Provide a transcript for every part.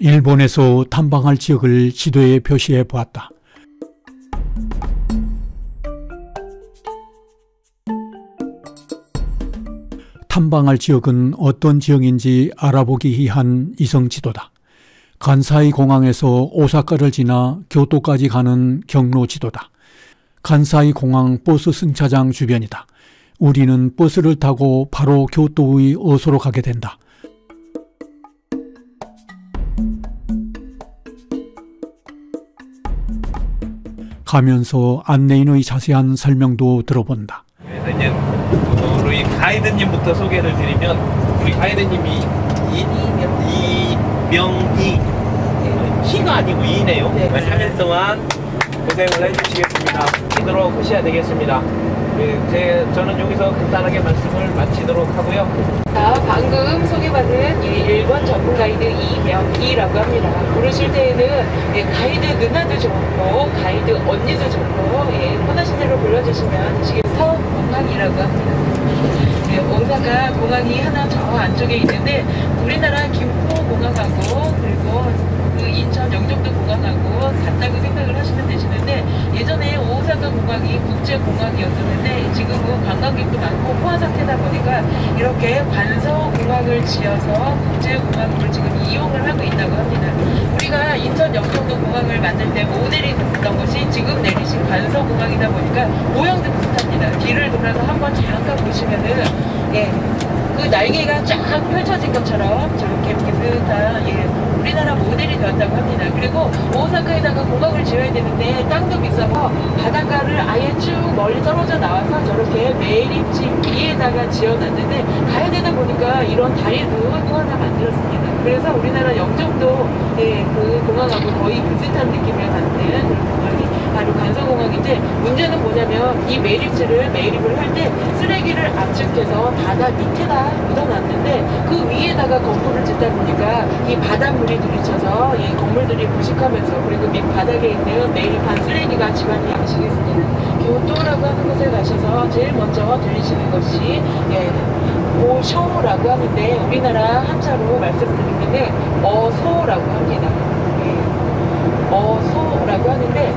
일본에서 탐방할 지역을 지도에 표시해 보았다. 탐방할 지역은 어떤 지역인지 알아보기 위한 이성 지도다. 간사이 공항에서 오사카를 지나 교토까지 가는 경로 지도다. 간사이 공항 버스 승차장 주변이다. 우리는 버스를 타고 바로 교토의 어소로 가게 된다. 가면서 안내인의 자세한 설명도 들어본다. 그래서 이제 우리 가이드님부터 소개를 드리면, 우리 가이드님이 이명희, 희가 아니고 이네요. 3일 동안 고생을 해주시겠습니다. 마치도록 하셔야 되겠습니다. 저는 여기서 간단하게 말씀을 마치도록 하고요. 자, 방금 소개받은 일본 전문 가이드 이명희라고 합니다. 부르실 때에는 가이드 누나도 좋고 가이드 언니도 좋고 편하신 대로 불러주시면 되시겠어. 공항이라고 합니다. 오사카 공항이 하나 저 안쪽에 있는데, 우리나라 김포 공항하고 그리고 그 인천 영종도 공항하고 같다고 생각을 하시면 되시는데, 예전에 오사카 공항이 국제공항이었었는데 지금은 관광객도 많고 포화 상태다 보니까 이렇게 관서 공항을 지어서 국제공항으로 지금 이용을 하고 있다고 합니다. 우리가 인천 영종도 공항을 만들 때 모델이 됐었던 것이 지금 내리신 관서 공항이다 보니까 모양도 비슷합니다. 뒤를 돌아서 한번 잠깐 보시면은 그 날개가 쫙 펼쳐진 것처럼 저렇게 비슷한 우리나라 모델이 되었다고 합니다. 그리고 오사카에다가 공항을 지어야 되는데 땅도 비싸고 바닷가를 아예 쭉 멀리 떨어져 나와서 저렇게 매립지 위에다가 지어놨는데, 가야 되다 보니까 이런 다리도 또 하나 만들었습니다. 그래서 우리나라 영종도 그 공항하고 거의 비슷한 느낌을 갖는 그런 공항이 바로 관서공항인데, 문제는 뭐냐면 이 매립을 할 때 쓰레기를 압축해서 바다 밑에다 묻어놨는데, 그 위에다가 건물을 짓다 보니까 이 바닷물이 들이쳐서 이 건물들이 부식하면서, 그리고 밑바닥에 있는 매립한 쓰레기가 집안에 아시겠습니다. 교토라고 하는 곳에 가셔서 제일 먼저 들리시는 것이 오쇼라고 하는데, 우리나라 한자로 말씀드리면 어소라고 합니다. 어소라고 하는데,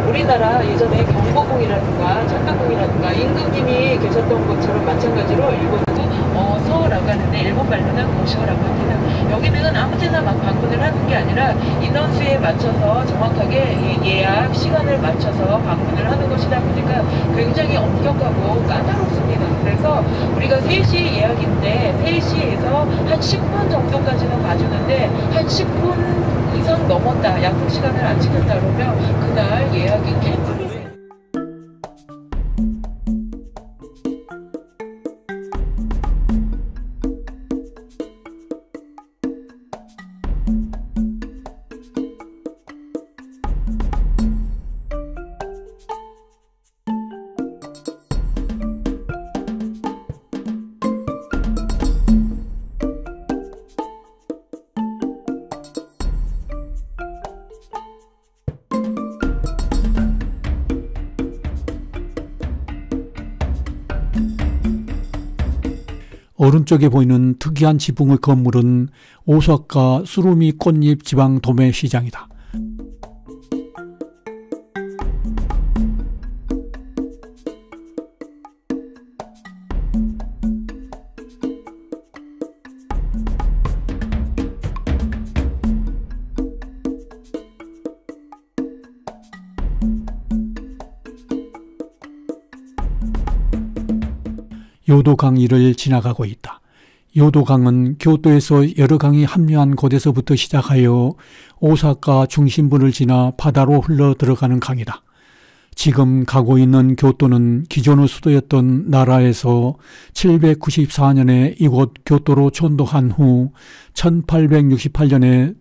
우리나라 예전에 경복궁이라든가 천덕궁이라든가 임금님이 계셨던 것처럼 마찬가지로 일본도 어소라고 하는데, 일본 말로는 고쇼라고 합니다. 여기는 아무 때나 막 방문을 하는 게 아니라 인원수에 맞춰서 정확하게 예약 시간을 맞춰서 방문을 하는 것이다 보니까 굉장히 엄격하고 까다롭습니다. 그래서 우리가 3시 예약인데 3시에서 한 10분 정도까지는 봐주는데, 한 10분 이상 넘었다, 약속 시간을 안 지켰다 그러면 그날 예약이 캔슬이 돼요. 오른쪽에 보이는 특이한 지붕의 건물은 오사카 수루미 꽃잎 지방 도매 시장이다. 요도강 위를 지나가고 있다. 요도강은 교토에서 여러 강이 합류한 곳에서부터 시작하여 오사카 중심부를 지나 바다로 흘러 들어가는 강이다. 지금 가고 있는 교토는 기존의 수도였던 나라에서 794년에 이곳 교토로 촌도한 후 1868년에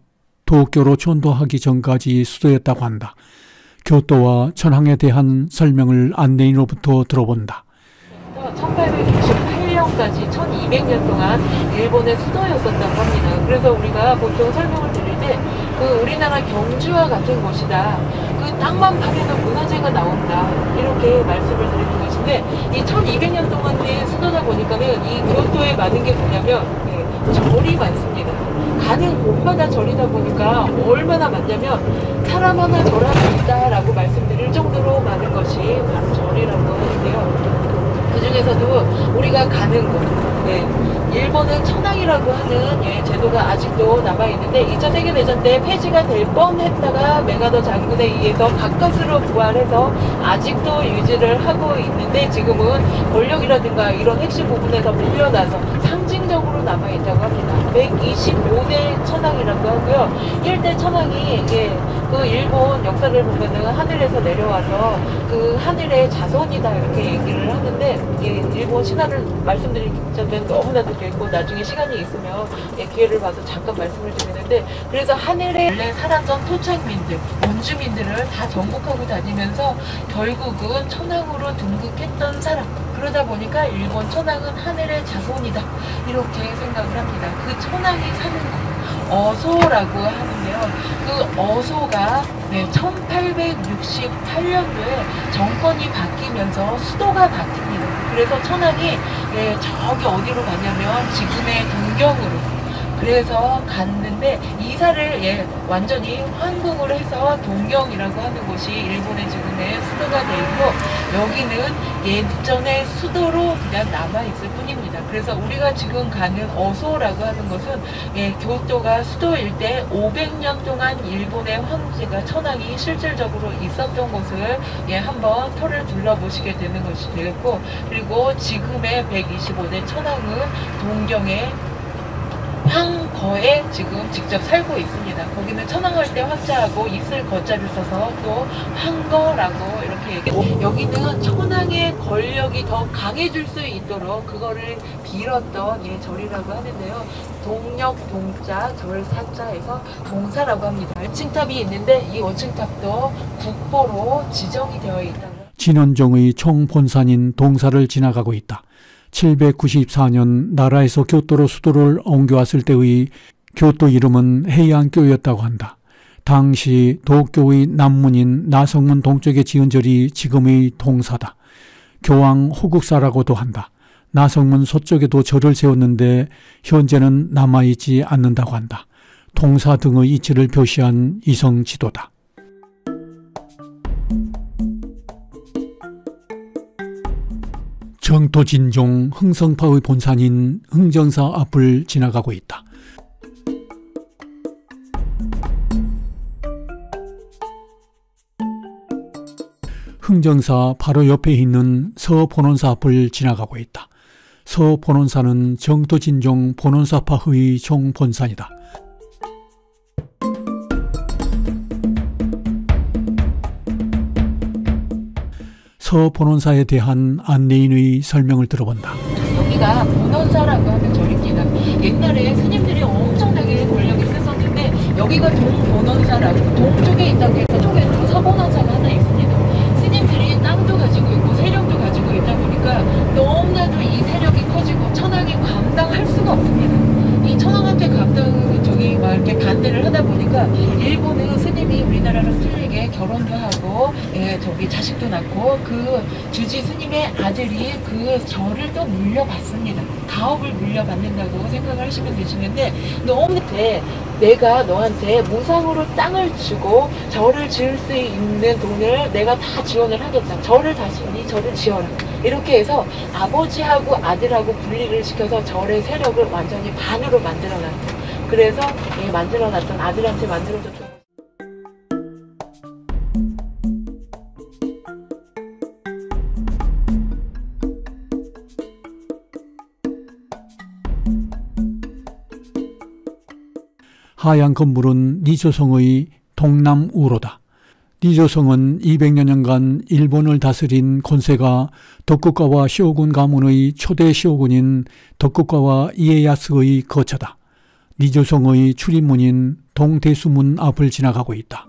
도쿄로 촌도하기 전까지 수도였다고 한다. 교토와 천황에 대한 설명을 안내인으로부터 들어본다. 1868년까지 1200년 동안 일본의 수도였었다고 합니다. 그래서 우리가 보통 설명을 드릴 때 우리나라 경주와 같은 곳이다. 그 땅만 파려도 문화재가 나온다. 이렇게 말씀을 드리는 것인데, 이 1200년 동안의 수도다 보니까는 이 교토에 많은 게 뭐냐면 절이 많습니다. 가는 곳마다 절이다 보니까 얼마나 많냐면 사람 하나 절하고 있다라고 말씀드릴 정도로 많은 것이 바로 절이라고 하는데요. 그 중에서도 우리가 가는 곳, 일본은 천황이라고 하는 제도가 아직도 남아있는데 2차 세계대전 때 폐지가 될 뻔했다가 메가더 장군에 의해서 가까스로 부활해서 아직도 유지를 하고 있는데 지금은 권력이라든가 이런 핵심 부분에서 밀려나서 상징적으로 남아있다고 합니다. 125대 천황이라고 하고요. 1대 천황이 그 일본 역사를 보면은 하늘에서 내려와서 그 하늘의 자손이다 이렇게 얘기를 하는데 일본 신화를 말씀드리자면 너무나도 길고 나중에 시간이 있으면 기회를 봐서 잠깐 말씀을 드리는데 그래서 하늘에 원래 살았던 토착민들, 원주민들을 다 정복하고 다니면서 결국은 천황으로 등극했던 사람 그러다 보니까 일본 천황은 하늘의 자손이다 이렇게 생각을 합니다. 그 천황이 사는 곳 어소라고 하는데요. 그 어소가 1868년도에 정권이 바뀌면서 수도가 바뀝니다. 그래서 천황이 저기 어디로 가냐면 지금의 동경으로 그래서 갔는데 이사를 완전히 환궁을 해서 동경이라고 하는 곳이 일본의 지금의 수도가 되고 여기는 예전의 수도로 그냥 남아있을 뿐입니다. 그래서 우리가 지금 가는 어소라고 하는 것은 교토가 수도일 때 500년 동안 일본의 황제가 천황이 실질적으로 있었던 곳을 한번 터를 둘러보시게 되는 것이 되겠고 그리고 지금의 125대 천황은 동경의 황거에 지금 직접 살고 있습니다. 거기는 천황할 때 황자하고 있을 거자를 써서 또 황거라고 이렇게 얘기해요. 여기는 천황의 권력이 더 강해질 수 있도록 그거를 빌었던 절이라고 하는데요. 동력 동자 절 사자에서 동사라고 합니다. 원층탑이 있는데 이 원층탑도 국보로 지정이 되어 있다고. 진원종의 총본산인 동사를 지나가고 있다. 794년 나라에서 교토로 수도를 옮겨왔을 때의 교토 이름은 해양교였다고 한다. 당시 도쿄의 남문인 나성문 동쪽에 지은 절이 지금의 동사다. 교황 호국사라고도 한다. 나성문 서쪽에도 절을 세웠는데 현재는 남아있지 않는다고 한다. 동사 등의 이치를 표시한 이성 지도다. 정토진종 흥성파의 본산인 흥정사 앞을 지나가고 있다. 흥정사 바로 옆에 있는 서본원사 앞을 지나가고 있다. 서본원사는 정토진종 본원사파의 종본산이다. 서본원사에 대한 안내인의 설명을 들어본다. 여기가 본원사라고 하는 절입니다. 옛날에 스님들이 엄청나게 권력이 셌었는데 여기가 동본원사라고 동쪽에 있다고 해서 쪽에도 서본원사가 하나 있습니다. 스님들이 땅도 가지고 있고 세력도 가지고 있다 보니까 너무나도 이 세력이 커지고 천황이 감당할 수가 없습니다. 이 천황한테 막 이렇게 반대를 하다 보니까 일본은 스님이 우리나라랑 틀리게 결혼도 하고 자식도 낳고 그 주지 스님의 아들이 그 절을 또 물려받습니다. 가업을 물려받는다고 생각을 하시면 되시는데 내가 너한테 무상으로 땅을 주고 절을 지을 수 있는 돈을 내가 다 지원을 하겠다. 절을 다시 네 절을 지어라. 이렇게 해서 아버지하고 아들하고 분리를 시켜서 절의 세력을 완전히 반으로 만들어놨다. 그래서 만들어놨던 아들한테 만들어줬던 하얀 건물은 니조성의 동남우로다. 니조성은 200여 년간 일본을 다스린 곤세가 덕국가와 쇼군 가문의 초대 쇼군인 덕국가와 이에야스의 거처다. 니조성의 출입문인 동대수문 앞을 지나가고 있다.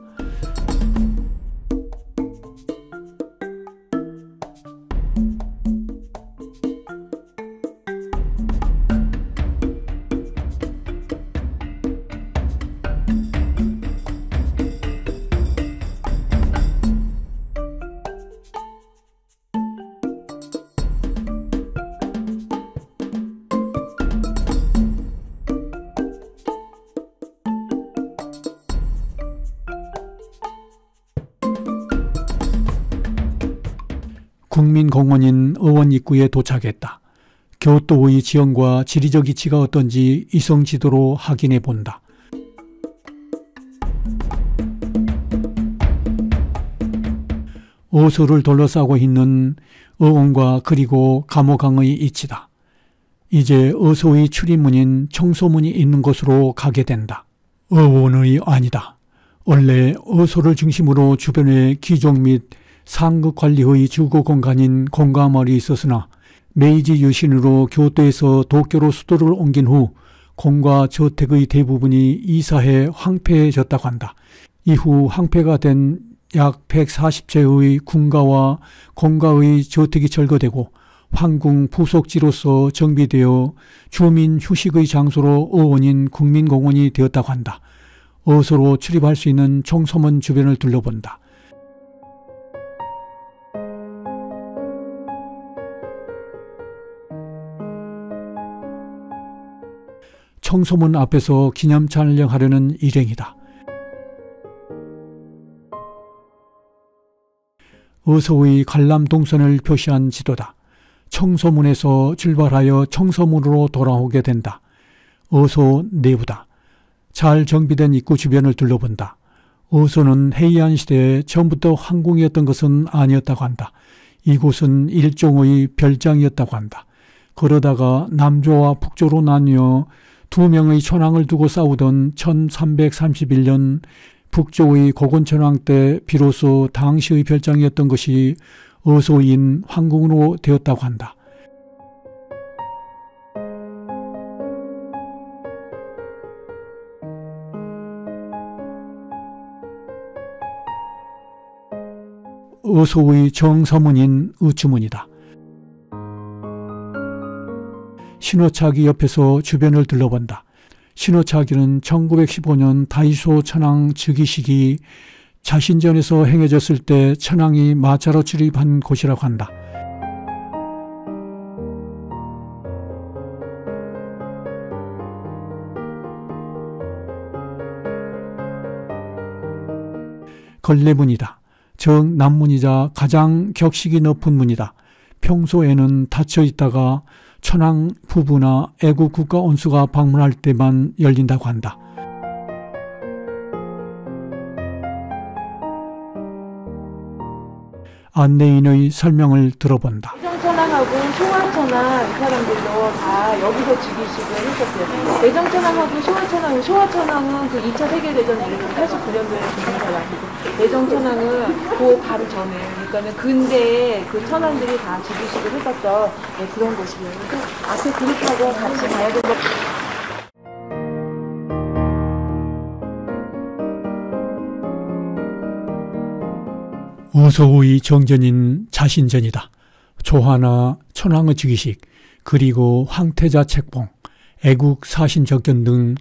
국민공원인 의원 입구에 도착했다. 교토의 지형과 지리적 위치가 어떤지 위성지도로 확인해 본다. 어소를 둘러싸고 있는 의원과 그리고 감호강의 위치다. 이제 어소의 출입문인 청소문이 있는 곳으로 가게 된다. 의원의 안이다. 원래 어소를 중심으로 주변에 기종 및 상급 관리의 주거 공간인 공가마을이 있었으나 메이지 유신으로 교토에서 도쿄로 수도를 옮긴 후 공가 저택의 대부분이 이사해 황폐해졌다고 한다. 이후 황폐가 된 약 140채의 군가와 공가의 저택이 철거되고 황궁 부속지로서 정비되어 주민 휴식의 장소로 의원인 국민공원이 되었다고 한다. 어소로 출입할 수 있는 청소문 주변을 둘러본다. 청소문 앞에서 기념 촬영하려는 일행이다. 어소의 관람 동선을 표시한 지도다. 청소문에서 출발하여 청소문으로 돌아오게 된다. 어소 내부다. 잘 정비된 입구 주변을 둘러본다. 어소는 헤이안 시대에 처음부터 황궁이었던 것은 아니었다고 한다. 이곳은 일종의 별장이었다고 한다. 그러다가 남조와 북조로 나뉘어 두 명의 천황을 두고 싸우던 1331년 북조의 고건천왕 때 비로소 당시의 별장이었던 것이 어소인 황궁으로 되었다고 한다. 어소의 정서문인 의주문이다. 신호차기 옆에서 주변을 둘러본다. 신호차기는 1915년 다이소 천황 즉위식이 자신전에서 행해졌을 때 천황이 마차로 출입한 곳이라고 한다. 걸레문이다. 정남문이자 가장 격식이 높은 문이다. 평소에는 닫혀 있다가 천황 부부나 애국 국가 원수가 방문할 때만 열린다고 한다. 안내인의 설명을 들어본다. 대정천황하고 쇼화천황 이 사람들도 다 여기서 즉위식을 했었어요. 대정천황하고 쇼화천황은 그 2차 세계대전 이후 89년도에 죽은 사람이고 대정천황은 그 바로 전에 그러니까는 근대에 그 천황들이 다 즉위식을 했었던 그런 곳이에요. 그래서 앞에 그룹하고 같이 가야 되는 거. 어소의 정전인 자신전이다. 조화나 천황의 즉위식, 그리고 황태자 책봉, 애국 사신적견 등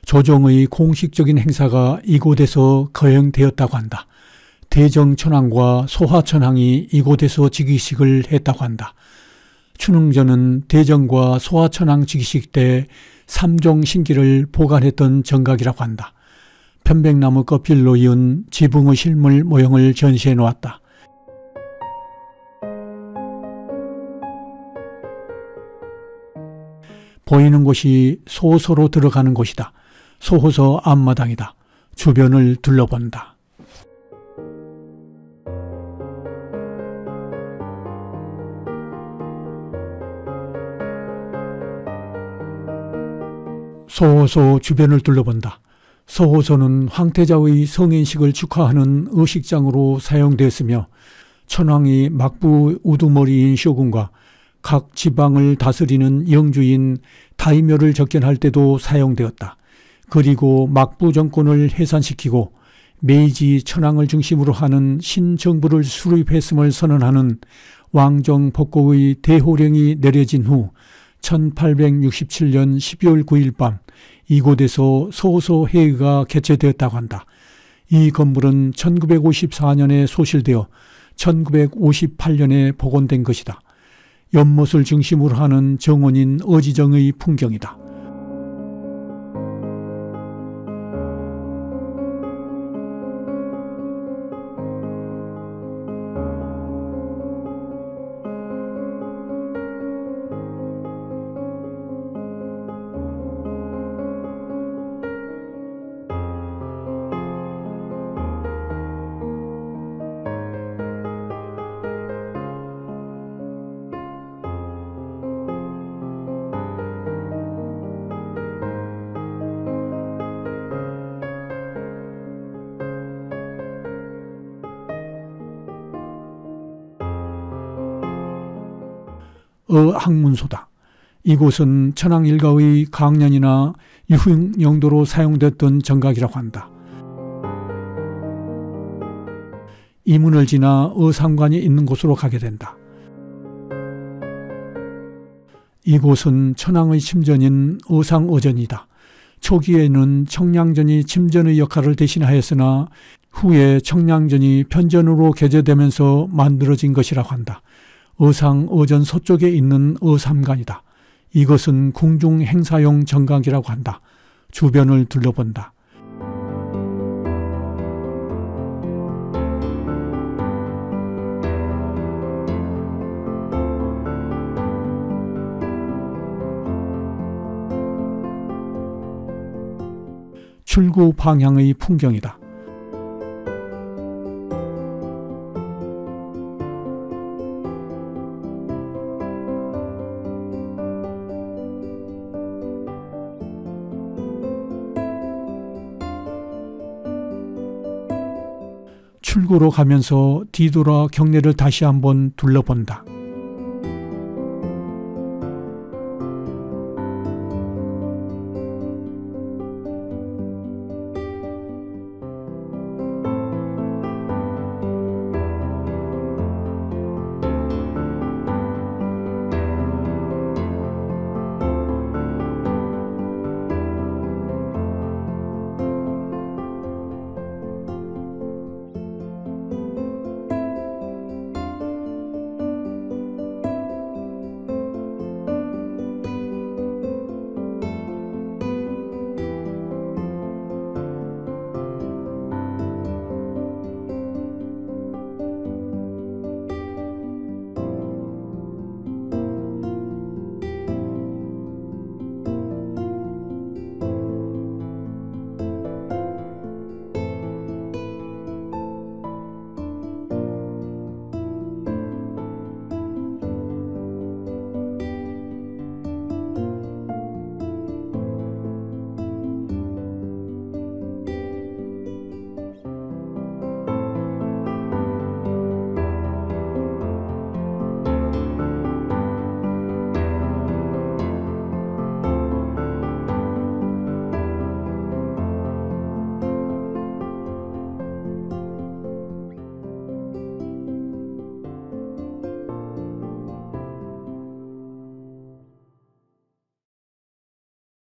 조정의 공식적인 행사가 이곳에서 거행되었다고 한다. 대정천황과 소화천황이 이곳에서 즉위식을 했다고 한다. 춘흥전은 대정과 소화천황 즉위식 때 3종 신기를 보관했던 정각이라고 한다. 편백나무 껍질로 이은 지붕의 실물 모형을 전시해 놓았다. 보이는 곳이 소호소로 들어가는 곳이다. 소호소 앞마당이다. 주변을 둘러본다. 소호소 주변을 둘러본다. 소호소는 황태자의 성인식을 축하하는 의식장으로 사용되었으며 천황이 막부 우두머리인 쇼군과 각 지방을 다스리는 영주인 다이묘를 접견할 때도 사용되었다. 그리고 막부 정권을 해산시키고 메이지 천황을 중심으로 하는 신정부를 수립했음을 선언하는 왕정 복고의 대호령이 내려진 후 1867년 12월 9일 밤 이곳에서 소호소 회의가 개최되었다고 한다. 이 건물은 1954년에 소실되어 1958년에 복원된 것이다. 연못을 중심으로 하는 정원인 어지정의 풍경이다. 어학문소다. 이곳은 천황일가의 강연이나 유흥 용도로 사용됐던 정각이라고 한다. 이 문을 지나 어상관이 있는 곳으로 가게 된다. 이곳은 천황의 침전인 어상어전이다. 초기에는 청량전이 침전의 역할을 대신하였으나 후에 청량전이 편전으로 개조되면서 만들어진 것이라고 한다. 어상어전 서쪽에 있는 어삼관이다. 이것은 궁중 행사용 정각이라고 한다. 주변을 둘러본다. 출구 방향의 풍경이다. 출구로 가면서 뒤돌아 경내를 다시 한번 둘러본다.